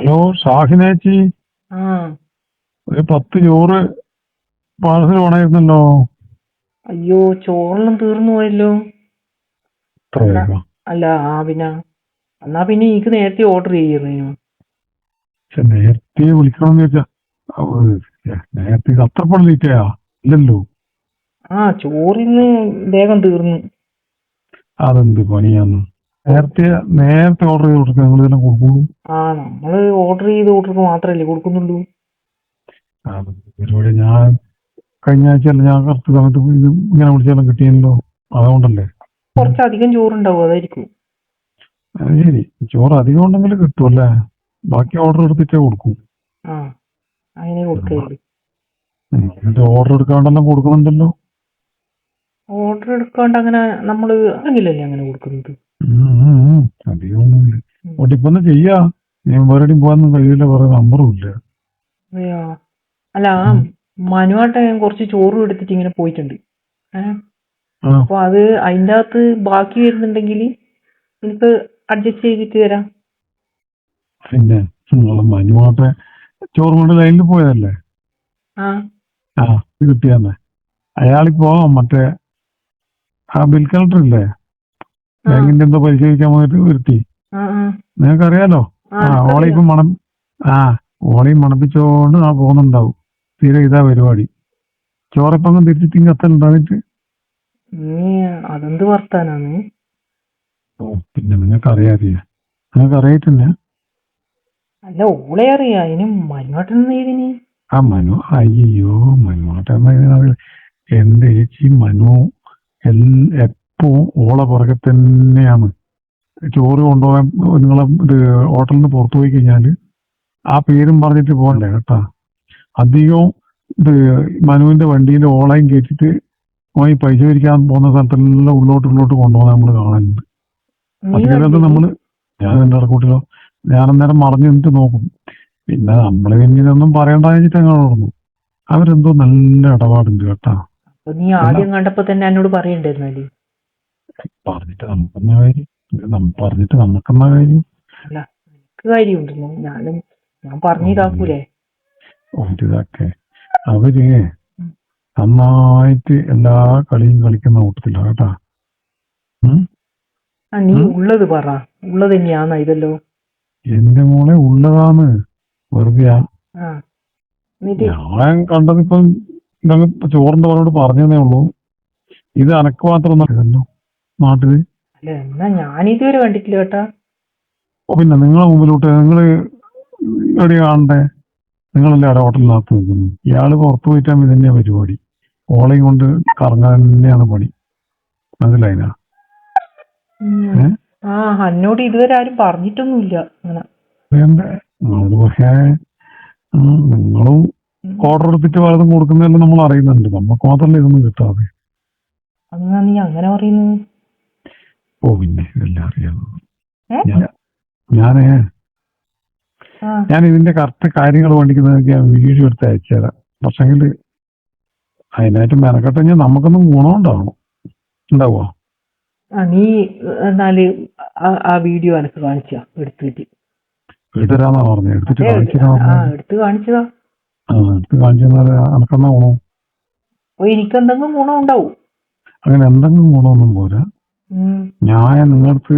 Hello ഷാഹിനേച്ചി, ആ ഒരു 10 ചോറ് പാഴ്സൽ വേണമായിരുന്നല്ലോ. അയ്യോ, ചോറെല്ലാം തീർന്നു പോയല്ലോ. എത്ര എന്നാ വേഗം? അല്ല പിന്നെ പിന്നെ എനിക്ക് നേരത്തെ ഓർഡർ ചെയ്യുന്നു. പക്ഷെ നേരത്തെ വിളിക്കണമെന്ന് വെച്ചാ നേരത്തെ ഇത് അത്ര പണം ലേറ്റാ ഇല്ലല്ലോ. ചോറിന്ന് വേഗം തീർന്നു. അതെന്ത് പണിയാന്ന്? നേരത്തെ നേരത്തെ ഓർഡർ ചെയ്ത് കൊടുക്കുക, നിങ്ങൾ ഇതെല്ലാം കൊടുക്കുള്ളൂ. നമ്മള് ഓർഡർ ചെയ്ത് ഓർഡർക്ക് മാത്രല്ലേ കൊടുക്കുന്നുള്ളൂ. പരിപാടി ഞാൻ കഴിഞ്ഞ ആഴ്ചയല്ല, ഞാൻ കറക്റ്റ് സമയത്ത് ഇത് ഇങ്ങനെ വിളിച്ചാലും കിട്ടിയല്ലോ. അതുകൊണ്ടല്ലേ. കുറച്ചധികം ചോറുണ്ടാവും, അതായിരിക്കും. അത് ശരി, ചോറ് അധികം ഉണ്ടെങ്കിൽ കിട്ടുമല്ലേ. ബാക്കി ഓർഡർ എടുത്തിട്ടേ കൊടുക്കും. ആ അങ്ങനെ കൊടുക്കരുത്. എന്നിട്ട് ഓർഡർ എടുക്കാണ്ടെല്ലാം കൊടുക്കുന്നുണ്ടല്ലോ. ഓർഡർ എടുക്കാണ്ട് അങ്ങനെ നമ്മള് അങ്ങനെയല്ലേ അങ്ങനെ കൊടുക്കുന്നത്. അധികമൊന്നുമില്ല. ഒട്ടിപ്പൊന്ന് ചെയ്യാ, ഞാൻ വേറെ പോകാനൊന്നും കഴിയില്ല, വേറെ നമ്പറും ഇല്ല. അയ്യോ, അല്ല മനുവാട്ടെ കുറച്ച് ചോറും എടുത്തിട്ട് ഇങ്ങനെ പോയിട്ടുണ്ട്. അപ്പൊ അത് അതിൻ്റെ അകത്ത് ബാക്കി വരുന്നുണ്ടെങ്കിൽ എനിക്ക് അഡ്ജസ്റ്റ് ചെയ്തിട്ട് തരാം. പിന്നെ നിങ്ങളെ മനുവാട്ടെ ചോറ് കൊണ്ട് ലൈനിൽ പോയതല്ലേ. ഇത് കിട്ടിയാന്നേ. അയാളിപ്പോ മറ്റേ ആ ബിൽ കളക്ടർ ഇല്ലേ, ബാങ്കിന്റെ എന്തോ പരിശോധിക്കാൻ പോയിട്ട് വരുത്തി, നിങ്ങൾക്കറിയാലോ. ഓളയിപ്പം ഓളയും മണപ്പിച്ചോണ്ട് പോകുന്നുണ്ടാവും. തീരെ ഇതാ പരിപാടി. ചോറപ്പങ്ങ് തിരിച്ചിട്ട് കത്തുണ്ടാവിട്ട്. അതെന്ത് വർത്താനാണ്? പിന്നെ നിങ്ങൾക്ക് അറിയായിട്ടന്നെ. അല്ല, ഓളെ അറിയാ, ഇനി മനുവാട്ടൻ ഇതിന് മനു അയ്യോ മനുവാട്ടൻ എന്റെ ചേച്ചി മനു എപ്പോ ഓളെ പുറകെ തന്നെയാണ്. ചോറ് കൊണ്ടുപോകാൻ നിങ്ങളെ ഇത് ഹോട്ടലിൽ നിന്ന് പുറത്തു പോയി കഴിഞ്ഞാല് ആ പേരും പറഞ്ഞിട്ട് പോകണ്ടേ കേട്ടാ. അധികവും ഇത് മനുവിന്റെ വണ്ടിയിൽ ഓളയും കയറ്റിട്ട് ഈ പൈസ പിരിക്കാൻ പോകുന്ന സ്ഥലത്തെല്ലാം ഉള്ളോട്ട് കൊണ്ടുപോകാൻ നമ്മൾ കാണുന്നുണ്ട്. അതിനകത്ത് നമ്മള് ഞാൻ എന്റെ ഇറക്കൂട്ടിലോ ഞാൻ അന്നേരം മറഞ്ഞു നിന്നിട്ട് നോക്കും. പിന്നെ നമ്മള് പിന്നെ ഇതൊന്നും പറയണ്ടെന്ന് വെച്ചിട്ട് അങ്ങനെ ഓടുന്നു. അവരെന്തോ നല്ല ഇടപാടുണ്ട് കേട്ടാ. നീ ആദ്യം കണ്ടപ്പോ തന്നെ എന്നോട് പറയണ്ടായിരുന്നല്ലേ. പറഞ്ഞിട്ട് നമുക്കെന്നാ കാര്യം? നമുക്കെന്നാ കാര്യം? അല്ല, എനിക്ക് കാര്യമുണ്ടല്ലോ. ഞാൻ പറഞ്ഞിതാക്കൂലേ. ഇതൊക്കെ അവര് നന്നായിട്ട് എല്ലാ കളിയും കളിക്കുന്ന കൂട്ടത്തില്ല കേട്ടാ. നീ ഉള്ളത് പറ, ഉള്ളത് തന്നെയാന്നാ ഇതല്ലോ. എന്റെ മോളെ ഉള്ളതാന്ന്. വെറുതെ ഞാൻ കണ്ടതിപ്പം ചോറിന്റെ പറഞ്ഞോട് പറഞ്ഞതേ ഉള്ളൂ. ഇത് അനക്ക് മാത്രമൊന്നല്ലോ നാട്ടില്. അല്ല, എന്നാ ഞാനിതുവരെ കണ്ടിട്ടില്ല കേട്ടാ. പിന്നെ നിങ്ങളെ മുമ്പിലോട്ട് നിങ്ങള് എവിടെ കാണണ്ടേ? നിങ്ങളല്ലേ അവിടെ ഹോട്ടലിനകത്ത് നിൽക്കുന്നു. ഇയാള് പുറത്തു പോയിട്ടാകുമ്പോൾ ഇതന്നെയാ പരിപാടി. ഓളയും കൊണ്ട് കറങ്ങാൻ തന്നെയാണ് പണി. മനസ്സിലായിനാ? എന്നോട് ഇതുവരെ ആരും പറഞ്ഞിട്ടൊന്നുമില്ല അങ്ങനെ. പക്ഷേ നിങ്ങളും ഓർഡർ എടുത്തിട്ട് പലതും കൊടുക്കുന്നതെല്ലാം നമ്മൾ അറിയുന്നുണ്ട്. നമുക്ക് മാത്രമല്ല ഇതൊന്നും കിട്ടാതെ. എന്നാ നീ അങ്ങനെ പറയുന്നു? പിന്നെ ഇതെല്ലാം അറിയാവുന്നത്. ഞാൻ ഇതിന്റെ കറക്റ്റ് കാര്യങ്ങൾ വേണ്ടിക്കുന്നതൊക്കെ ഞാൻ വീഡിയോ എടുത്ത് അയച്ചുതരാം. പക്ഷെങ്കിൽ അതിനായിട്ട് മെനക്കെട്ട് കഴിഞ്ഞാൽ നമുക്കൊന്നും ഗുണമുണ്ടാവണം. ഉണ്ടാവോ? നീ എന്നാല് ആ വീഡിയോ എനക്ക് കാണിച്ചാ എടുത്തിട്ട്. എടുത്തരാന്നാ പറഞ്ഞത്. എടുത്തിട്ട് എടുത്ത് കാണിച്ചതാ. എടുത്ത് കാണിച്ചു തന്നാൽ എനക്കെന്നാ ഗുണം? എനിക്ക് എന്തെങ്കിലും ഗുണം ഉണ്ടാവും. അങ്ങനെ എന്തെങ്കിലും ഗുണമൊന്നും പോരാ. ഞാൻ നിങ്ങളടുത്ത്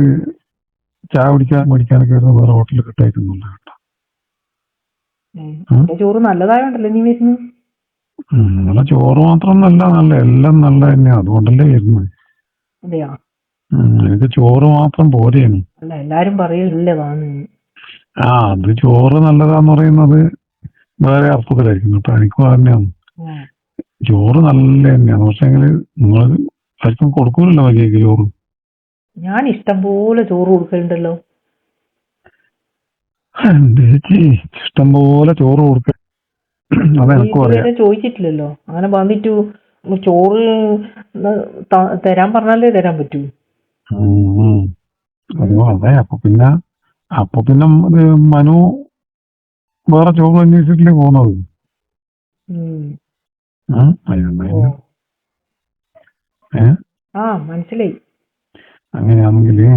ചായ പഠിക്കാനൊക്കെ വരുന്ന വേറെ ഹോട്ടലിൽ കിട്ടായിരുന്നില്ല കേട്ടോ. ചോറ് നല്ലതായോണ്ടല്ലേ നീ വരുന്നത്. നിങ്ങളെ ചോറ് മാത്രമൊന്നല്ല, എല്ലാം നല്ല തന്നെയാ. അതുകൊണ്ടല്ലേ വരുന്നത്. അതെയാ? എനിക്ക് ചോറ് മാത്രം പോരെയാണ്. അല്ല, എല്ലാരും പറയില്ലതാണ്. അത് ചോറ് നല്ലതാന്ന് പറയുന്നത് വേറെ അർത്ഥത്തിലായിരിക്കും കേട്ടോ. എനിക്ക് തന്നെയാണ് ചോറ് നല്ല തന്നെയാണ്. പക്ഷെങ്കില് നിങ്ങൾ ആർക്കും കൊടുക്കൂലല്ലോ മര്യാദയ്ക്ക് ചോറ്. ഞാൻ ഇഷ്ടം പോലെ ചോറ് കൊടുക്കലുണ്ടല്ലോ. ചേച്ചി ഇഷ്ടം പോലെ ചോറ് കൊടുക്ക. അതെനക്കും അറിയാം. ചോദിച്ചിട്ടില്ലല്ലോ. അങ്ങനെ വന്നിട്ട് ചോറ് തരാൻ പറഞ്ഞാലേ തരാൻ പറ്റൂ. അതെ. അപ്പൊ പിന്നെ മനു വേറെ ചോറ് അന്വേഷിച്ചിട്ടല്ലേ പോകുന്നത്. മനസ്സിലായി. അങ്ങനെയാണെങ്കില്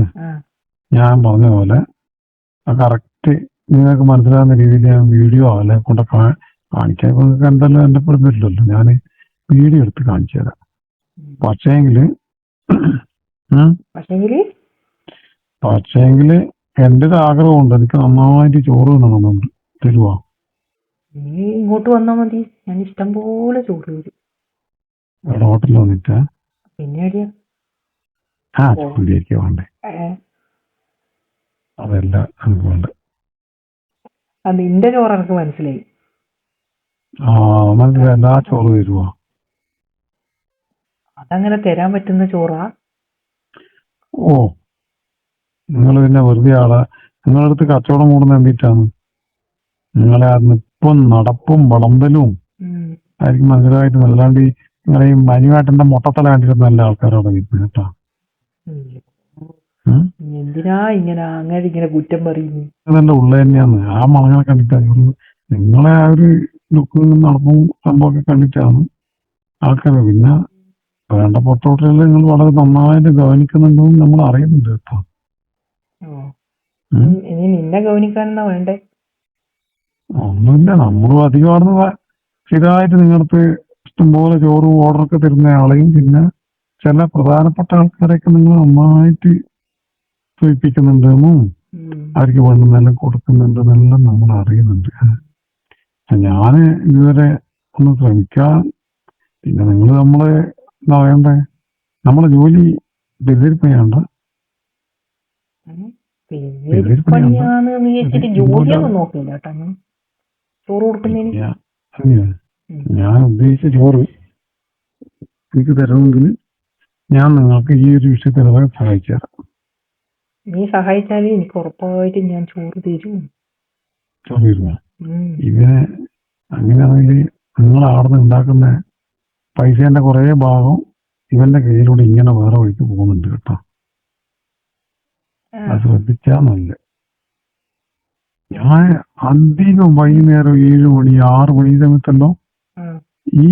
ഞാൻ പറഞ്ഞ പോലെ കറക്റ്റ് നിങ്ങൾക്ക് മനസ്സിലാകുന്ന രീതിയിൽ ഞാൻ വീഡിയോ അല്ലെ കൊണ്ട് കാണിക്കാൻ നിങ്ങൾക്ക് എന്തായാലും എന്റെ പെടുന്നില്ലല്ലോ. ഞാൻ വീഡിയോ എടുത്ത് കാണിച്ചു തരാം. പക്ഷേങ്കില് പക്ഷേങ്കില് എന്റെ ഒരു ആഗ്രഹമുണ്ട്, എനിക്ക് നന്നായിട്ട് ചോറ് തിന്നണമെന്നുണ്ട്. തരുവാ? നീ ഇങ്ങോട്ട് വന്നാ മതി, ഞാൻ ഇഷ്ടം പോലെ ചോറ് തരും. ഇവിടെ ഹോട്ടലിൽ വന്നിട്ടാ? പിന്നെ എവിടെയാ? ചോറിലേക്ക് വേണ്ടേ? അതല്ല എനിക്ക് വേണ്ടേ. നിന്റെ ചോറ് എനിക്ക് മനസ്സിലായി. മനസ്സിലായി. എല്ലാ ചോറ് തരുവാ? അതങ്ങനെ തരാൻ പറ്റുന്ന ചോറാ? ഓ, നിങ്ങൾ പിന്നെ വെറുതെ നിങ്ങളുടെ അടുത്ത് കച്ചവടം കൂടുന്ന എന്തിട്ടാണ്? നിങ്ങളെ നിപ്പും നടപ്പും വിളമ്പലും ആയിരിക്കും മനസ്സിലായിട്ട്. അല്ലാണ്ട് നിങ്ങളെ ഈ മനുവായിട്ടെന്റെ മുട്ടത്തല കണ്ടിട്ട് നല്ല ആൾക്കാരോടെ കിട്ടുന്നത് കേട്ടോ. എന്തിനാ ഇങ്ങനെ അങ്ങനെ ഇങ്ങനെ കുറ്റം പറയുന്നു? എന്റെ ഉള്ള തന്നെയാണ്. ആ മണങ്ങളെ കണ്ടിട്ടാണ് നിങ്ങളെ ആ ഒരു ലുക്കും നടപ്പും സംഭവമൊക്കെ കണ്ടിട്ടാണ് ആൾക്കാരെ. പിന്നെ വേണ്ട പൊട്ടോട്ടലിൽ നിങ്ങൾ വളരെ നന്നായിട്ട് ഗവനിക്കുന്നുണ്ടെന്ന് നമ്മൾ അറിയുന്നുണ്ട് കേട്ടോ. ഇനി നിന്നെ ഗവനിക്കാനെന്നാ വേണ്ടേ? ഒന്നുമില്ല, നമ്മളും അധികമാണെന്ന് സ്ഥിരമായിട്ട് നിങ്ങളടുത്ത് ഇഷ്ടംപോലെ ചോറ് ഓർഡറൊക്കെ തരുന്ന ആളെയും പിന്നെ ചില പ്രധാനപ്പെട്ട ആൾക്കാരെയൊക്കെ നിങ്ങൾ നന്നായിട്ട് സൂചിപ്പിക്കുന്നുണ്ടെന്നും അവർക്ക് വേണ്ടുന്നെല്ലാം കൊടുക്കുന്നുണ്ടെന്നെല്ലാം നമ്മൾ അറിയുന്നുണ്ട്. ഞാന് ഇതുവരെ ഒന്ന് ശ്രമിക്കാൻ, പിന്നെ നിങ്ങൾ നമ്മളെ എന്താ വേണ്ടേ, നമ്മളെ ജോലി ബെതിരിപ്പയ്യാണ്ട. ഞാൻ ഉദ്ദേശിച്ച ചോറ് എനിക്ക് തരണമെങ്കിൽ ഞാൻ നിങ്ങൾക്ക് ഈ ഒരു വിഷയത്തിൽ സഹായിച്ചു തരാം. നീ സഹായിച്ചാലേ എനിക്ക് ഉറപ്പായിട്ട് ഞാൻ ചോറ് തരും. ചോറ് തരുമോ? ഇവനെ അങ്ങനെയാണെങ്കിൽ നിങ്ങൾ ആടുന്ന് ഉണ്ടാക്കുന്ന പൈസേന്റെ കുറെ ഭാഗം ഇവന്റെ കയ്യിലൂടെ ഇങ്ങനെ വേറെ വഴിക്ക് പോകുന്നുണ്ട് കേട്ടോ. അത് ശ്രദ്ധിച്ചാ നല്ല. ഞാൻ അധികം വൈകുന്നേരം 7 മണി 6 മണി സമയത്തല്ലോ ഈ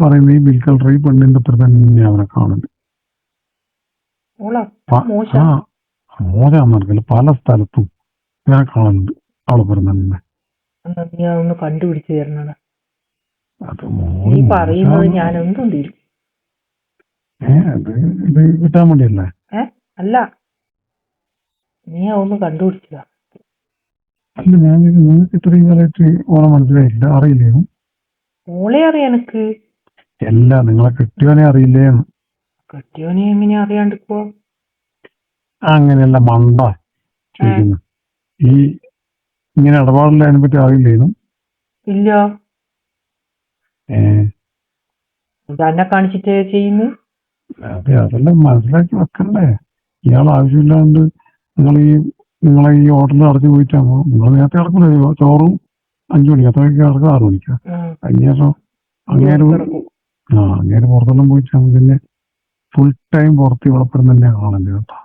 പറയുന്ന ഈ ബിൽക്കൽ ഈ പെണ്ണിന്റെ അത്ര തന്നെ അവനെ കാണുന്നുണ്ട്. മോശമാണെന്നറിയില്ല, പല സ്ഥലത്തും ഞാൻ കാണുന്നുണ്ട് അവളെ പറഞ്ഞ. ഒന്ന് കണ്ടുപിടിച്ചു തരണ. അത് ഇത് കിട്ടാൻ വേണ്ടിയല്ലേ? അല്ല, നീ ഒന്ന് കണ്ടുപിടിച്ചതാ. അല്ല, ഞാൻ നിങ്ങൾക്ക് ഇത്രയും കാലമായിട്ട് ഓളെ മനസ്സിലായില്ല, അറിയില്ലേ? ഓളെ അറിയാം എനിക്ക്. അല്ല, നിങ്ങളെ കെട്ടിയോനെ അറിയില്ലേ? കെട്ടിയോനെ എങ്ങനെ അറിയാണ്ടിപ്പോ? അങ്ങനെയല്ല മണ്ട ചോദിക്കുന്നു. ഈ ഇങ്ങനെ ഇടപാടില്ല അതിനെ പറ്റി അറിയില്ലേനും? ഇല്ല. എന്നെ കാണിച്ചിട്ട് ചെയ്യുന്നു. അതെ, അതെല്ലാം മനസ്സിലാക്കി വെക്കണ്ടേ. ഇയാൾ ആവശ്യമില്ലാണ്ട് നിങ്ങളെ ഈ ഹോട്ടലിൽ അടച്ചു പോയിട്ടാകുമ്പോ നിങ്ങൾ നേരത്തെ കിടക്കില്ല. ചോറും 5 മണിക്ക്, അത്ര മണിക്ക് കിടക്കുക 6 മണിക്കാ. അതിനുശേഷം അങ്ങേര് പുറത്തെല്ലാം പോയിട്ടാകുമ്പോ പിന്നെ ഫുൾ ടൈം പുറത്ത് ഇവിടെപ്പെടുന്ന തന്നെ കാണണ്ടേ കേട്ടോ.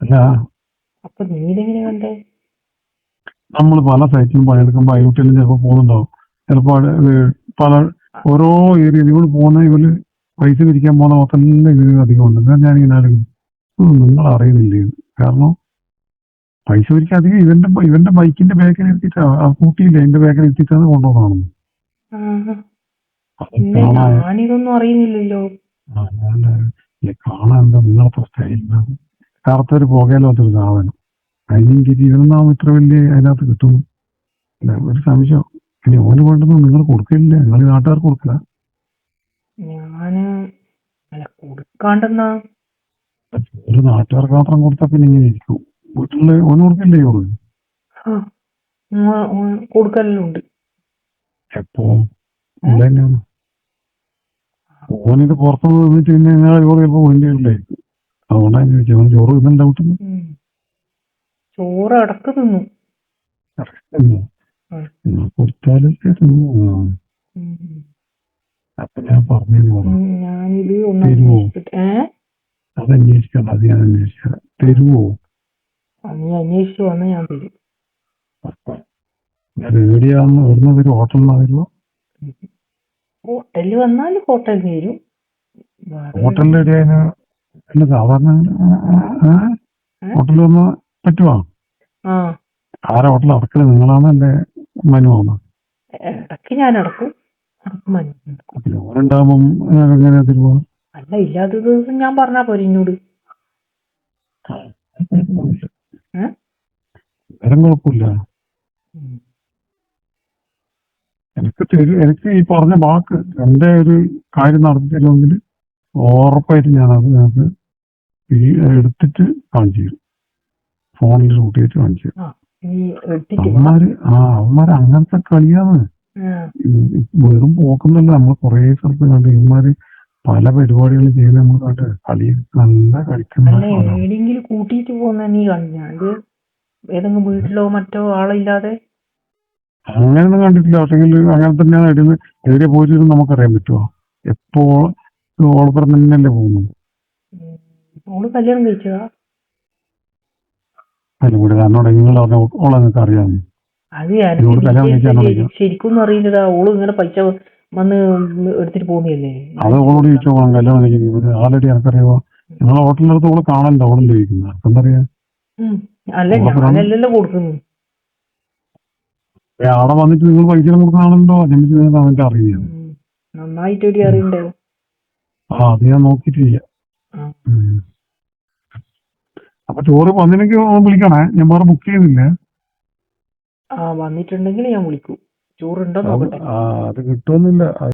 അല്ല, നമ്മൾ പല സൈറ്റിലും പണിയെടുക്കുമ്പോ അയോട്ടിലും ചിലപ്പോ പോകുന്നുണ്ടാവും. ചിലപ്പോ പല ഓരോ ഏരിയ ഇവര് പോകുന്ന ഇവര് പൈസ പിരിക്കാൻ പോകുന്ന മൊത്തം ഇതിന് അധികം ഉണ്ട്. ഞാനിങ്ങനെ നിങ്ങൾ അറിയുന്നില്ലേ? കാരണം പൈസ പിരിക്കാൻ അധികം ഇവന്റെ ബൈക്കിന്റെ ബാക്കിൽ എത്തിയിട്ടാ, കൂട്ടിയില്ല എന്റെ ബാക്കിൽ എത്തിയിട്ടാണ് കൊണ്ടുപോകുന്നതാണ്. ഞാനിതൊന്നും അറിയുന്നില്ലല്ലോ. കാണാൻ എന്താ നിങ്ങളത്ര സ്റ്റൈലുണ്ടാവും. കറുത്തൊരു പുകയില്ലാത്തൊരു സാധനം. അതിനെങ്കിൽ ഇവനൊന്നാവും ഇത്ര വലിയ അതിനകത്ത് കിട്ടുന്നു. ഒരു സംശയം. ഇനി ഓന് വേണ്ടത് നിങ്ങൾ കൊടുക്കില്ല, നിങ്ങൾ നാട്ടുകാർക്ക് കൊടുക്കില്ല? ഒരു നാട്ടുകാർക്ക് മാത്രം കൊടുത്താ പിന്നെ ഇങ്ങനെ ഇരിക്കും. വീട്ടില് ഓന് കൊടുക്കില്ലേ ചോറ്? കൊടുക്കലുണ്ട്. എപ്പോ? തന്നെയാണ്. ഓനിത് പുറത്തുനിന്ന് നിന്നിട്ട് പിന്നെ ഞങ്ങളെ ചോറ് ചിലപ്പോ വേണ്ടിയില്ലായിരിക്കും. അതുകൊണ്ടാണ് ചോദിച്ചത്. അവന് ചോറ് തിന്നുന്ന ഡൗട്ട്. ചോറ് ഇടക്ക് തിന്നു. കൊടുത്താലൊക്കെ തിന്നു. അപ്പൊ ഞാൻ പറഞ്ഞു തരുവോ? അതന്വേഷിക്കണ്ട, അത് ഞാൻ അന്വേഷിക്കാം. തരുവോ? നീ അന്വേഷിച്ചു വന്നാ ഞാൻ തരും. എവിടെയാന്ന് വരുന്നത്? ഒരു ഹോട്ടലിനാ വരുമോ? ഹോട്ടലിൽ വന്നാൽ ഹോട്ടലിൽ തരും. ഹോട്ടലിൽ എവിടെയാണ്? സാധാരണ ഹോട്ടലിൽ വന്ന പറ്റുമോ? ആ ആരാ ഹോട്ടൽ അടക്കല്? നിങ്ങളാണ് എന്റെ മനു ആണ്. ഇടയ്ക്ക് ഞാൻ അടക്കും, ഇടയ്ക്ക് മനു അടക്കും. ചോറുണ്ടാകുമ്പം എങ്ങനെ തരുമോ? അല്ല, ഇല്ലാത്ത ദിവസം ഞാൻ പറഞ്ഞാ പോരെ എന്നോട്. വേറെ കുഴപ്പമില്ല. എനിക്ക് ഈ പറഞ്ഞ വാക്ക് എന്റെ ഒരു കാര്യം നടത്തി തരുമെങ്കിൽ ഉറപ്പായിട്ട് ഞാനത് നിങ്ങൾക്ക് ഈ എടുത്തിട്ട് കാണിച്ചു തരും. ഫോണിൽ ഷൂട്ട് ചെയ്തിട്ട് കാണിച്ചു തരും. അവന്മാര് അങ്ങനത്തെ കളിയാണ്. വെറും പോക്കുന്നല്ല, നമ്മൾ കുറെ സ്ഥലത്ത് കണ്ട് ഇവന്മാര് പല പരിപാടികളും ചെയ്ത് നമ്മൾ കണ്ട് കളി നല്ല കളിക്കുന്ന. എവിടെയെങ്കിലും കൂട്ടിയിട്ട് പോകുന്ന നീ കണ്ടത്? ഏതെങ്കിലും വീട്ടിലോ മറ്റോ ആളില്ലാതെ? അങ്ങനെയൊന്നും കണ്ടിട്ടില്ല. പക്ഷെങ്കിൽ അങ്ങനെ തന്നെയാണ് എഴുതുന്നത്. എവിടെ പോയിട്ട് നമുക്കറിയാൻ പറ്റുമോ? എപ്പോ ഓളപ്പുറം തന്നെയല്ലേ പോകുന്നു. ഓള് കല്യാണം കഴിച്ചതാ? അല്ല, ഇവിടെ കാരണം നിങ്ങൾ ഓളെ നിങ്ങൾക്ക് അറിയാം. അത് ശരിക്കും അറിയില്ലതാ. ഓള് ഇങ്ങനെ പൈസ വന്ന് എടുത്തിട്ട് പോകുന്നല്ലേ? അത് ഓളോട് ചോദിച്ചോ കല്യാണം കഴിക്കുന്നത്. ആൾറെഡി എനിക്കറിയാമോ? നിങ്ങളെ ഹോട്ടലിനടുത്ത് ഓള് കാണണ്ട, ഓളല്ലേ ചോദിക്കുന്നത്. അതെന്തറിയാ? അല്ല, ഞാനല്ലല്ലോ കൊടുക്കുന്നു. അവിടെ വന്നിട്ട് നിങ്ങൾ പൈസ കൊടുക്കാണല്ലോ. നിങ്ങൾക്ക് അറിയാം. നന്നായിട്ട് അറിയണ്ടേ? അത് ഞാൻ നോക്കിട്ട് ചെയ്യാം. അപ്പൊ ചോറ് വന്നില്ലെങ്കിൽ വിളിക്കണേ. ഞാൻ വേറെ ബുക്ക് ചെയ്യുന്നില്ല. വന്നിട്ടുണ്ടെങ്കിൽ ഞാൻ വിളിക്കൂ. ചോറുണ്ടോ നോക്കട്ടെ. അത് കിട്ടുമെന്നില്ല.